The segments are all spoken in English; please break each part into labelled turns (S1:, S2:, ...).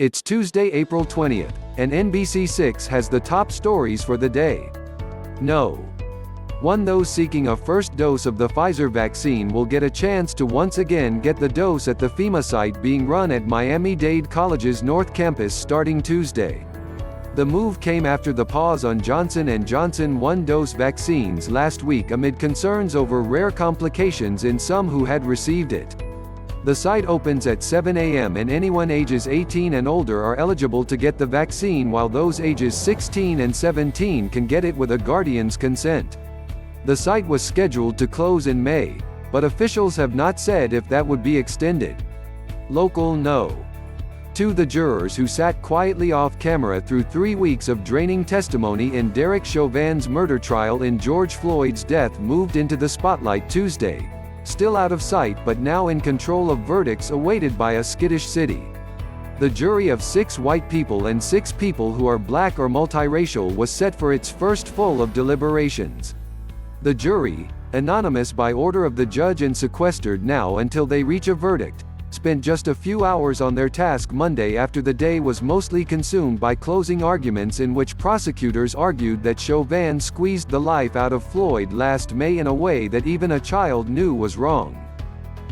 S1: It's Tuesday, April 20th, and NBC6 has the top stories for the day. No. 1. Those seeking a first dose of the Pfizer vaccine will get a chance to once again get the dose at the FEMA site being run at Miami-Dade College's North Campus starting Tuesday. The move came after the pause on Johnson & Johnson one-dose vaccines last week amid concerns over rare complications in some who had received it. The site opens at 7 a.m. and anyone ages 18 and older are eligible to get the vaccine, while those ages 16 and 17 can get it with a guardian's consent. The site was scheduled to close in May, but officials have not said if that would be extended. Local No. 2. The jurors who sat quietly off camera through 3 weeks of draining testimony in Derek Chauvin's murder trial in George Floyd's death moved into the spotlight Tuesday, still out of sight but now in control of verdicts awaited by a skittish city. The jury of 6 white people and 6 people who are black or multiracial was set for its first full of deliberations. The jury, anonymous by order of the judge and sequestered now until they reach a verdict, spent just a few hours on their task Monday after the day was mostly consumed by closing arguments in which prosecutors argued that Chauvin squeezed the life out of Floyd last May in a way that even a child knew was wrong.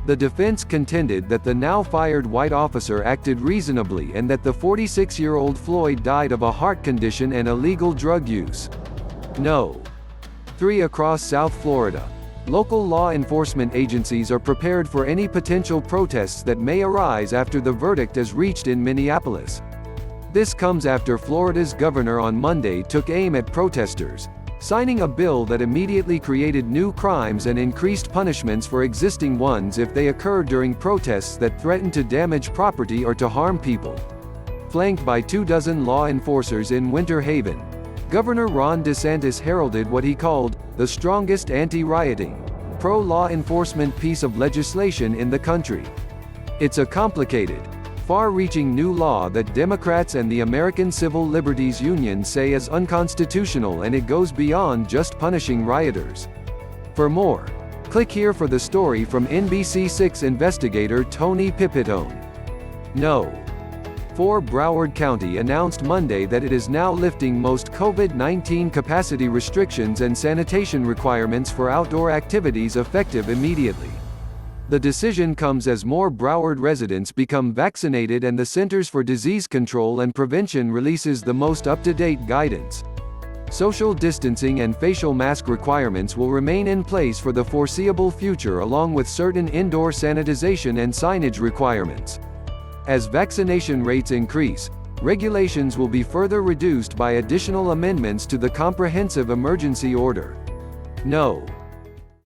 S1: The defense contended that the now-fired white officer acted reasonably and that the 46-year-old Floyd died of a heart condition and illegal drug use. No. 3. Across South Florida, local law enforcement agencies are prepared for any potential protests that may arise after the verdict is reached in Minneapolis. This comes after Florida's governor on Monday took aim at protesters, signing a bill that immediately created new crimes and increased punishments for existing ones if they occur during protests that threaten to damage property or to harm people. Flanked by 24 law enforcers in Winter Haven, Governor Ron DeSantis heralded what he called the strongest anti-rioting, pro-law enforcement piece of legislation in the country. It's a complicated, far-reaching new law that Democrats and the American Civil Liberties Union say is unconstitutional, and it goes beyond just punishing rioters. For more, click here for the story from NBC6 investigator Tony Pipitone. No. 4. Broward County announced Monday that it is now lifting most COVID-19 capacity restrictions and sanitation requirements for outdoor activities effective immediately. The decision comes as more Broward residents become vaccinated and the Centers for Disease Control and Prevention releases the most up-to-date guidance. Social distancing and facial mask requirements will remain in place for the foreseeable future, along with certain indoor sanitization and signage requirements. As vaccination rates increase, regulations will be further reduced by additional amendments to the Comprehensive Emergency Order. No.